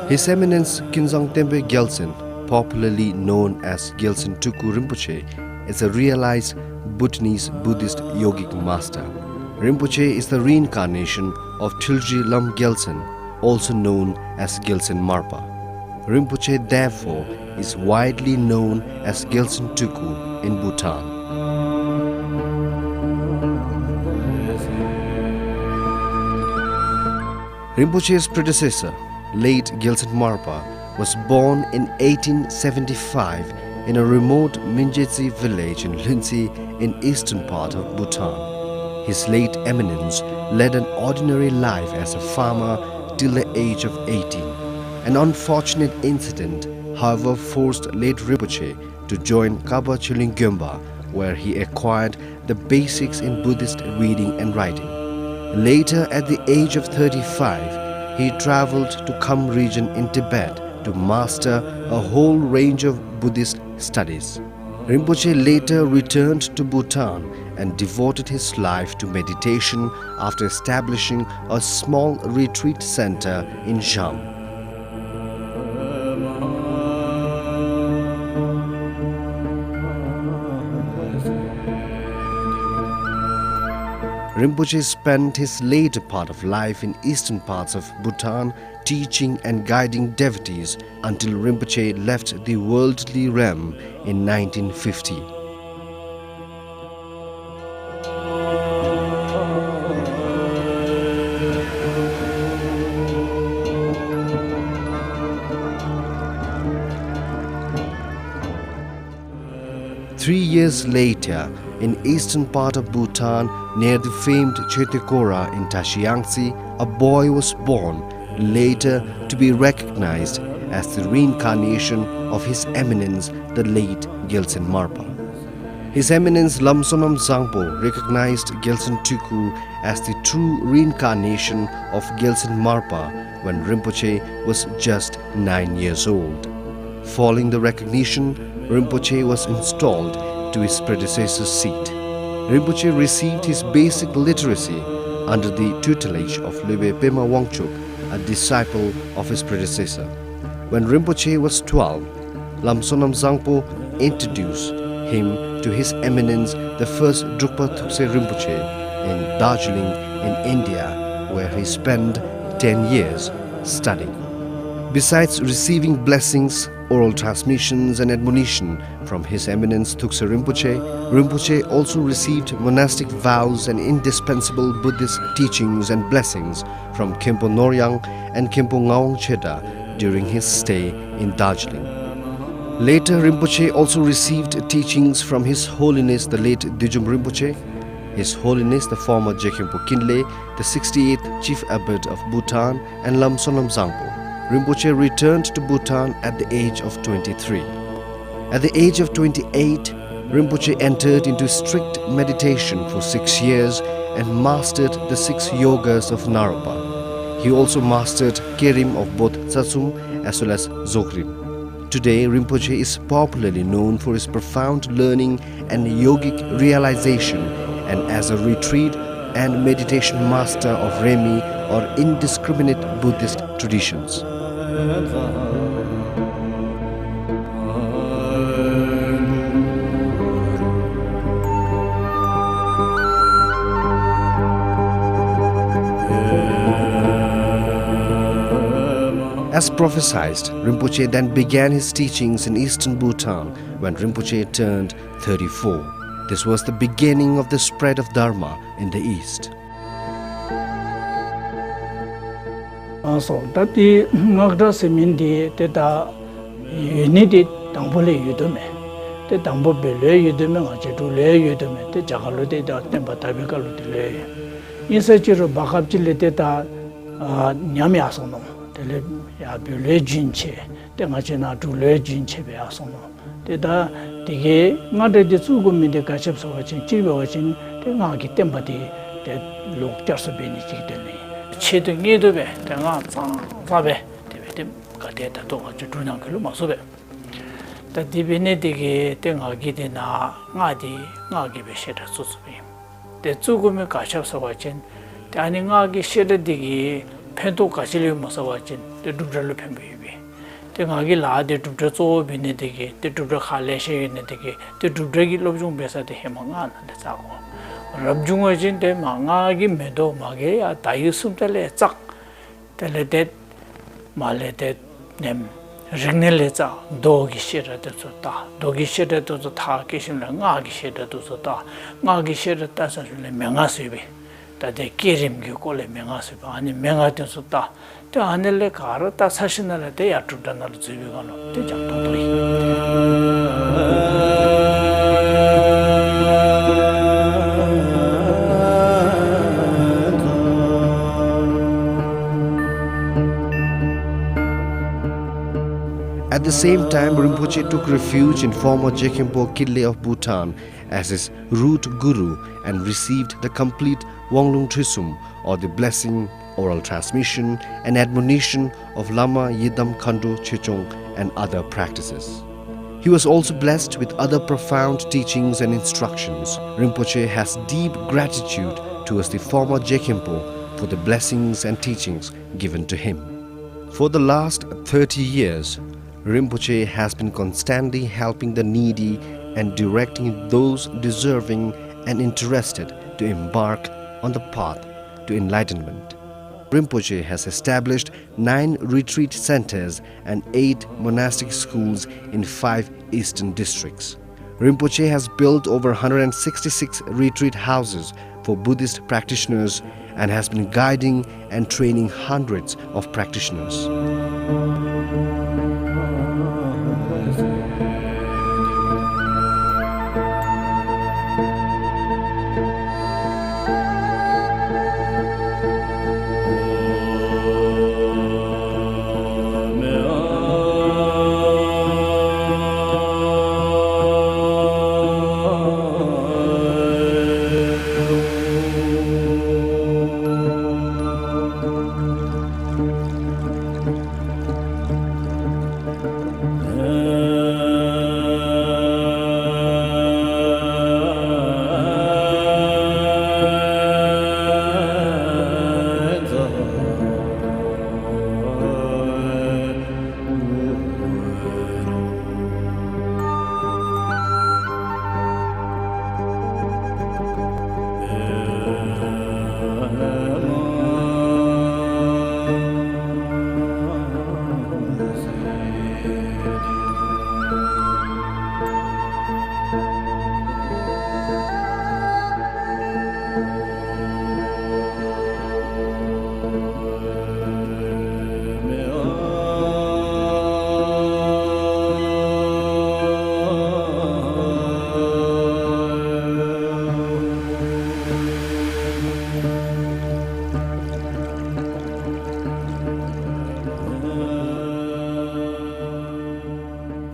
His Eminence Kinzang Tempe Gyeltsen, popularly known as Gyeltshen Trulku Rinpoche, is a realized Bhutanese Buddhist yogic master. Rinpoche is the reincarnation of Trilji Lam Gyeltsen, also known as Gyeltshen Marpa. Rinpoche therefore is widely known as Gyeltshen Trulku in Bhutan. Rinpoche's predecessor, late Gyeltshen Marpa, was born in 1875 in a remote Minjetsi village in Linsi in eastern part of Bhutan. His late eminence led an ordinary life as a farmer till the age of 18. An unfortunate incident, however, forced late Rinpoche to join Kaba Chiling Gyomba, where he acquired the basics in Buddhist reading and writing. Later, at the age of 35, he traveled to Kham region in Tibet to master a whole range of Buddhist studies. Rinpoche later returned to Bhutan and devoted his life to meditation after establishing a small retreat center in Jam. Rinpoche spent his later part of life in eastern parts of Bhutan teaching and guiding devotees until Rinpoche left the worldly realm in 1950. Three years later, in eastern part of Bhutan, near the famed Chetekora in Tashiangsi, a boy was born, later to be recognized as the reincarnation of His Eminence, the late Gyeltshen Marpa. His Eminence Lamsonam Zangpo recognized Gyeltshen Trulku as the true reincarnation of Gyeltshen Marpa when Rinpoche was just 9 years old. Following the recognition, Rinpoche was installed to his predecessor's seat. Rinpoche received his basic literacy under the tutelage of Lebe Pema Wangchuk, a disciple of his predecessor. When Rinpoche was 12, Lamsonam Zangpo introduced him to His Eminence the first Drukpa Thupse Rinpoche in Darjeeling in India, where he spent 10 years studying. Besides receiving blessings, oral transmissions and admonition from His Eminence Thukse Rinpoche, Rinpoche also received monastic vows and indispensable Buddhist teachings and blessings from Khenpo Noryang and Khenpo Ngawang Cheda during his stay in Darjeeling. Later, Rinpoche also received teachings from His Holiness the late Dijum Rinpoche, His Holiness the former Jekhempo Kinle, the 68th Chief Abbot of Bhutan, and Lamsonam Zangpo. Rinpoche returned to Bhutan at the age of 23. At the age of 28, Rinpoche entered into strict meditation for 6 years and mastered the 6 yogas of Naropa. He also mastered Kerim of both Tsatsum as well as Dzogchen. Today, Rinpoche is popularly known for his profound learning and yogic realization, and as a retreat and meditation master of Remi or indiscriminate Buddhist traditions. As prophesied, Rinpoche then began his teachings in eastern Bhutan when Rinpoche turned 34. This was the beginning of the spread of Dharma in the east. So that the Nagda Semindi, the unity Tambole Yudume, the Tambo Bele Yudume, Achetule Yudume, the Jakalu de Tempatabical delay. In such a Bakabjil Teta Nyami Asono, the Bule Jinche, the Machina to Le Jinche Asono. The gay, not the Tsugumi, the Kashaps of watching, Chiba watching, the Nagi Tempati, that look just a benefit. Cheating needle, the Fabe, the Cateta to Jutunan Kalumasobe. The divinity Tengagidina, Nadi, Nagi Besheta Susumi. The Tsugumi Kashaps of watching, the Aningagi Shedda Digi, Pento Casilium Masawachin, the Dudra Pembe. te ngagi la de tu zo bi ne de ge te tu khale she ne de ge te tu gi lob jung besa de he manga na de sa ko rab jung a jin de manga gi me do ma ge ya ta yu sum tele chak tele de ma le de nem ringne le cha do gi she ra de so ta do gi she de to ta ki sim la nga gi she de to so ta nga gi she de ta sa le menga se be ta de kirim gi ko le menga se ba ani menga de so ta 또 안엘레 가르다 사신나라 때 야투다나로 지비가노 때 장도도이 At the same time, Rinpoche took refuge in former Jekhempo Kille of Bhutan as his root guru and received the complete Wonglung Trisum, or the blessing, oral transmission and admonition of Lama Yidam Khandu Chechong and other practices. He was also blessed with other profound teachings and instructions. Rinpoche has deep gratitude towards the former Jekhempo for the blessings and teachings given to him. For the last 30 years, Rinpoche has been constantly helping the needy and directing those deserving and interested to embark on the path to enlightenment. Rinpoche has established 9 retreat centers and 8 monastic schools in 5 eastern districts. Rinpoche has built over 166 retreat houses for Buddhist practitioners and has been guiding and training hundreds of practitioners.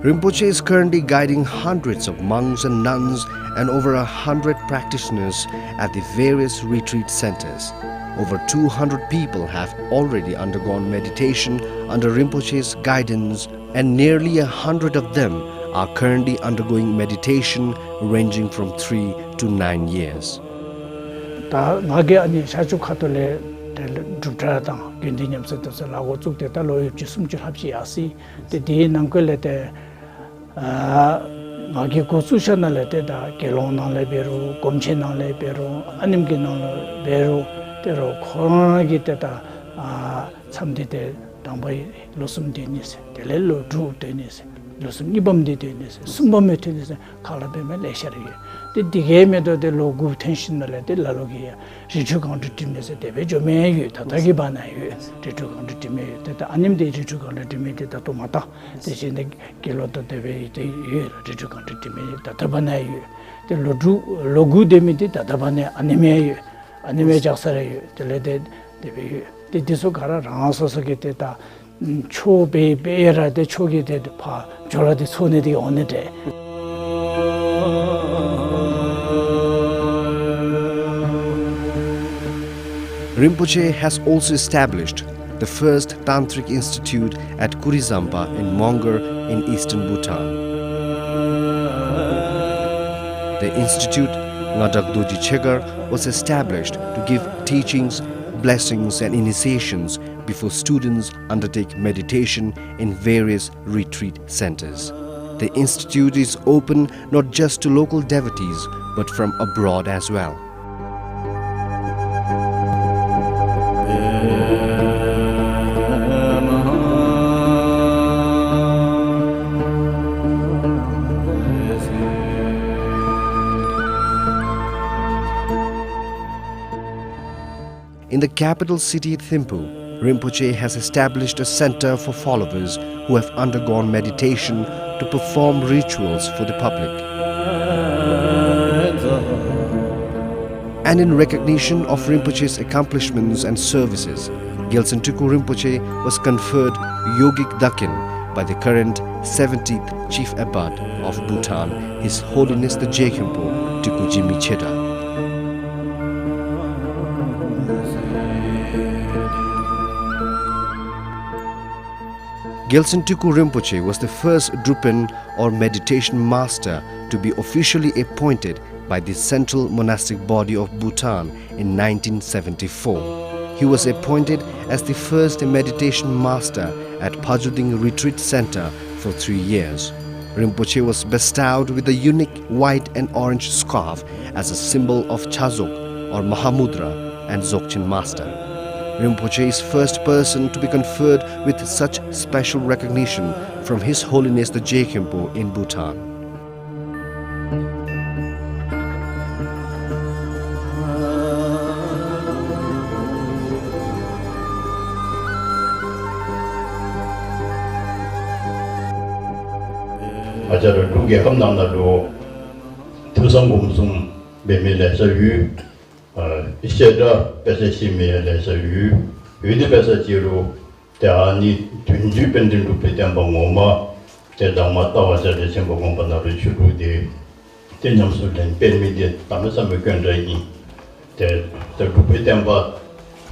Rinpoche is currently guiding hundreds of monks and nuns and over 100 practitioners at the various retreat centers. Over 200 people have already undergone meditation under Rinpoche's guidance, and nearly 100 of them are currently undergoing meditation ranging from 3 to 9 years. 다 나게 아니 사주 카톨레 두트라다 겐디냠세도서 라고 쭉대다 로입지 숨줄 합시 야시 데디 남걸레데 나게 고수셔나레 데다 겔론나레 베루 곰체나레 베루 아님게나레 베루 때로 코로나기 때다 참디데 담바이 로숨데니세 델렐로 두데니세 로숨 이범데데니세 숨범메 데니세 칼라베메 레샤리 디게메도 데 로구 텐션날레 데 라로기야 리주강도 팀네세 데베 조메유 다다기 바나유 리주강도 팀메 데다 아님데 리주강도 팀메 데다 토마타 대신에 겔로도 데베 데 리주강도 팀메 다다바나유 데 로구 데미데 다다바네 아니메유 아니메 작사래유 델레데 데베 데디소 가라 라서서게 데다 초베베라데 초게데 파 저라데 손에디 오네데 Rinpoche has also established the first Tantric Institute at Kurizamba in Mongar in eastern Bhutan. The institute, Ngadakdoji Chegar, was established to give teachings, blessings and initiations before students undertake meditation in various retreat centers. The institute is open not just to local devotees but from abroad as well. In the capital city Thimphu, Rinpoche has established a center for followers who have undergone meditation to perform rituals for the public. And in recognition of Rinpoche's accomplishments and services, Gyeltshen Trulku Rinpoche was conferred Yogic Dakin by the current 70th Chief Abbot of Bhutan, His Holiness the Gyeltshen Trulku Cheda. Gyeltshen Trulku Rinpoche was the first Drupan or meditation master to be officially appointed by the central monastic body of Bhutan in 1974. He was appointed as the first meditation master at Phajuding Retreat Center for 3 years. Rinpoche was bestowed with a unique white and orange scarf as a symbol of Chazok or Mahamudra and Dzogchen master. Rinpoche is first person to be conferred with such special recognition from His Holiness the Gyeltshen in Bhutan. 아자를 두개 함남나로 투성공송 매매래서유 이제다 배세심이래서유 위드배서지로 대안이 둔주변된 루페된 방어마 대담마 따와자의 전복공반나를 주루데 대념술된 벨미데 담에서면 견자이 대 루페된 바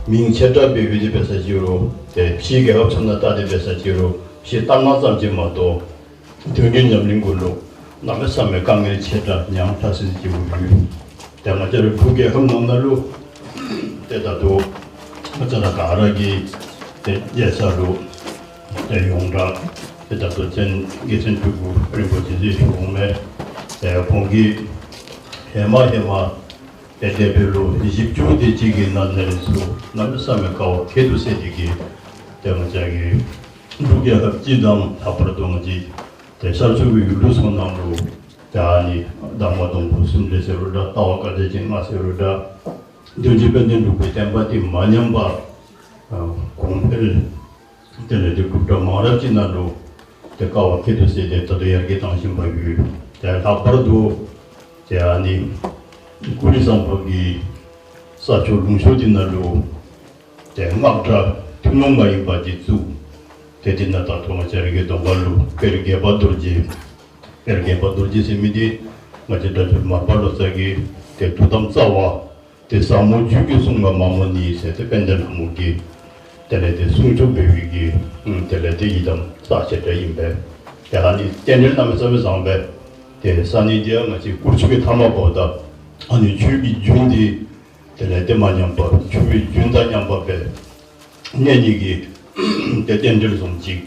민체다 비위드배서지로 대 피게 없었나 따데배서지로 시 땅마삼지마도 등긴 잡는 걸로 남의 삶에 강을 채다 그냥 다시 지우고 대마저를 두개 흠남날로 대다도 어쩌다 가락이 예사로 대용다 대다도 전 예선 두고 그리고 지지 공매 공기 해마 대대별로 20주 대지기 난내에서 남의 삶에 가고 개도세지기 대마저기 두개 합지담 앞으로 동지 대사주의 유로선남로 대안이 담마동 부심대세로다 따와까지 진마세로다 전지변된 누구의 템바티 마념바 공패를 때려도 국가 마라지나로 대가와 기도세대 또도 이야기 당신 바위 대답으로도 대안이 구리상법이 사초 룽쇼디나로 대막다 투명가인 바지수 대진나다 통화자리게 동발로 그렇게 받들지 세미디 맞다 좀 말발로서기 대두담사와 대사모 주교송과 마모니 세대변전 무기 telede sungcho bewigi telede idam sachete imbe yani tenir namasa zambe te sani dia ngachi kurchuge thamaboda ani chubi jundi telede manyamba chubi junda nyamba be nenigi te tenir somji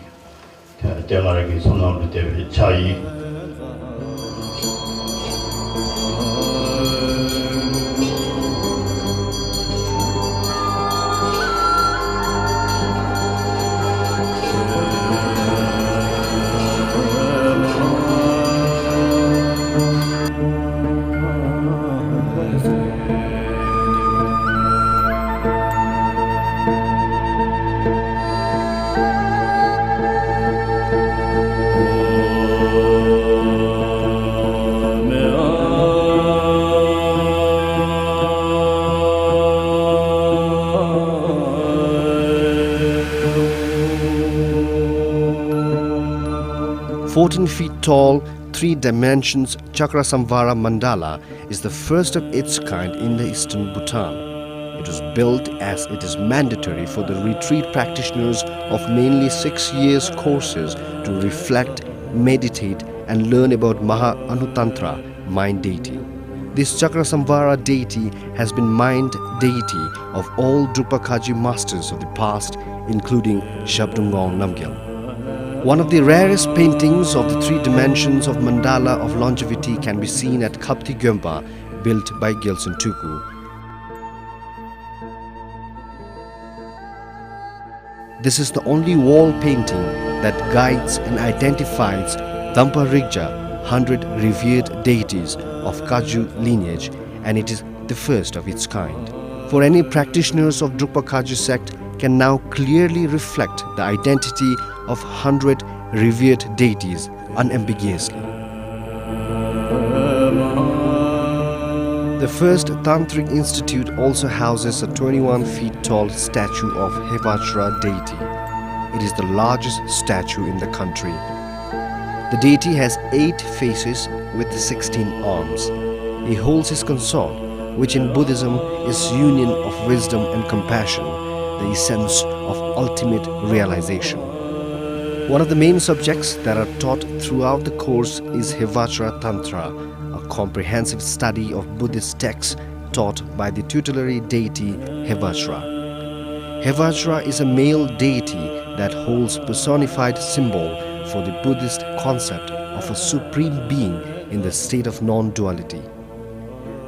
te maragi sonamde te chai. 14 feet tall, 3 dimensions Chakrasamvara Mandala is the first of its kind in the eastern Bhutan. It was built as it is mandatory for the retreat practitioners of mainly 6 years courses to reflect, meditate and learn about Maha Anutantra, mind deity. This Chakrasamvara deity has been mind deity of all Drukpa Khaji masters of the past, including Shabdungong Namgyal. One of the rarest paintings of the three dimensions of mandala of longevity can be seen at Khapti Gyompa, built by Gyeltshen Trulku. This is the only wall painting that guides and identifies Dampa Rigja, 100 revered deities of Kaju lineage, and it is the first of its kind. For any practitioners of Drukpa Kaju sect can now clearly reflect the identity of 100 revered deities unambiguously. The first Tantric institute also houses a 21 feet tall statue of Hevajra deity. It is the largest statue in the country. The deity has 8 faces with 16 arms. He holds his consort, which in Buddhism is union of wisdom and compassion, the essence of ultimate realization. One of the main subjects that are taught throughout the course is Hevajra Tantra, a comprehensive study of Buddhist texts taught by the tutelary deity Hevajra. Hevajra is a male deity that holds personified symbol for the Buddhist concept of a supreme being in the state of non-duality.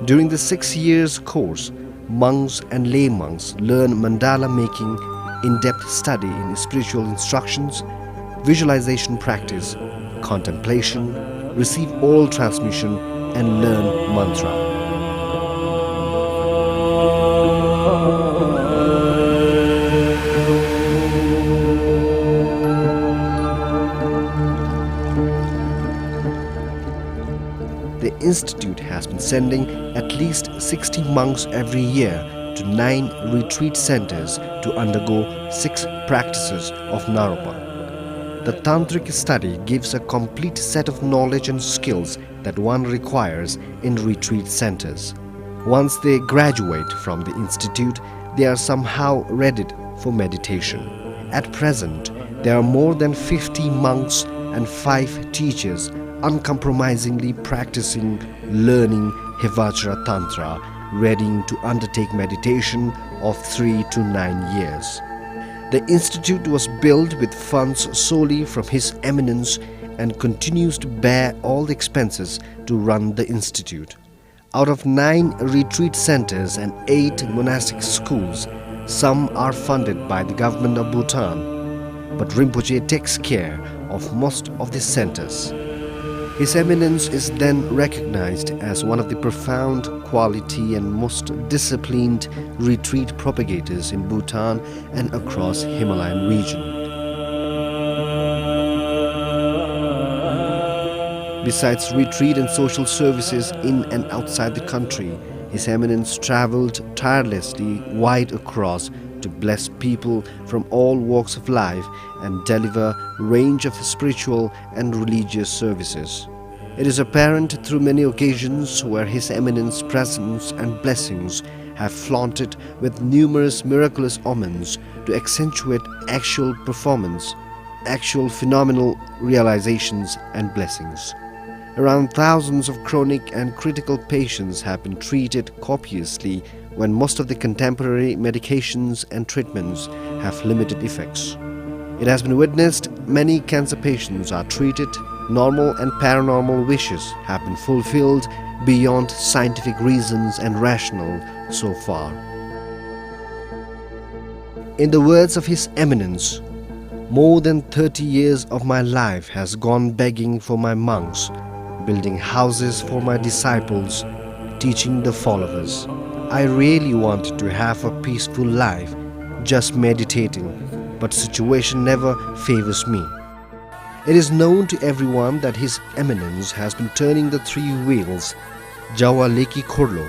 During the 6 years course, monks and lay monks learn mandala making, in-depth study in spiritual instructions, visualization practice, contemplation, receive oral transmission, and learn mantra. The institute has been sending at least 60 monks every year to 9 retreat centers to undergo 6 practices of Naropa. The Tantric study gives a complete set of knowledge and skills that one requires in retreat centers. Once they graduate from the institute, they are somehow readied for meditation. At present, there are more than 50 monks and 5 teachers uncompromisingly practicing, learning Hevajra Tantra, ready to undertake meditation of 3 to 9 years. The institute was built with funds solely from His Eminence and continues to bear all the expenses to run the institute. Out of 9 retreat centers and 8 monastic schools, some are funded by the government of Bhutan, but Rimpoche takes care of most of the centers. His Eminence is then recognized as one of the profound quality and most disciplined retreat propagators in Bhutan and across Himalayan region. Besides retreat and social services in and outside the country, His Eminence traveled tirelessly wide across to bless people from all walks of life and deliver a range of spiritual and religious services. It is apparent through many occasions where His Eminence's presence and blessings have flaunted with numerous miraculous omens to accentuate actual performance, actual phenomenal realizations and blessings. Around thousands of chronic and critical patients have been treated copiously when most of the contemporary medications and treatments have limited effects. It has been witnessed many cancer patients are treated, normal and paranormal wishes have been fulfilled beyond scientific reasons and rational so far. In the words of His Eminence, more than 30 years of my life has gone begging for my monks, building houses for my disciples, teaching the followers. I really wanted to have a peaceful life, just meditating, but situation never favors me. It is known to everyone that His Eminence has been turning the 3 wheels, Jawa Leki Khorlo,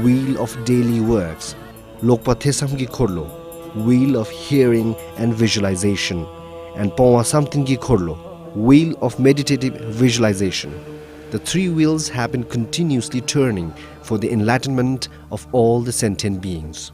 wheel of daily works, Lokpa Thesamgi Khorlo, wheel of hearing and visualization, and Pawa Samtingi Khorlo, wheel of meditative visualization. The 3 wheels have been continuously turning for the enlightenment of all the sentient beings.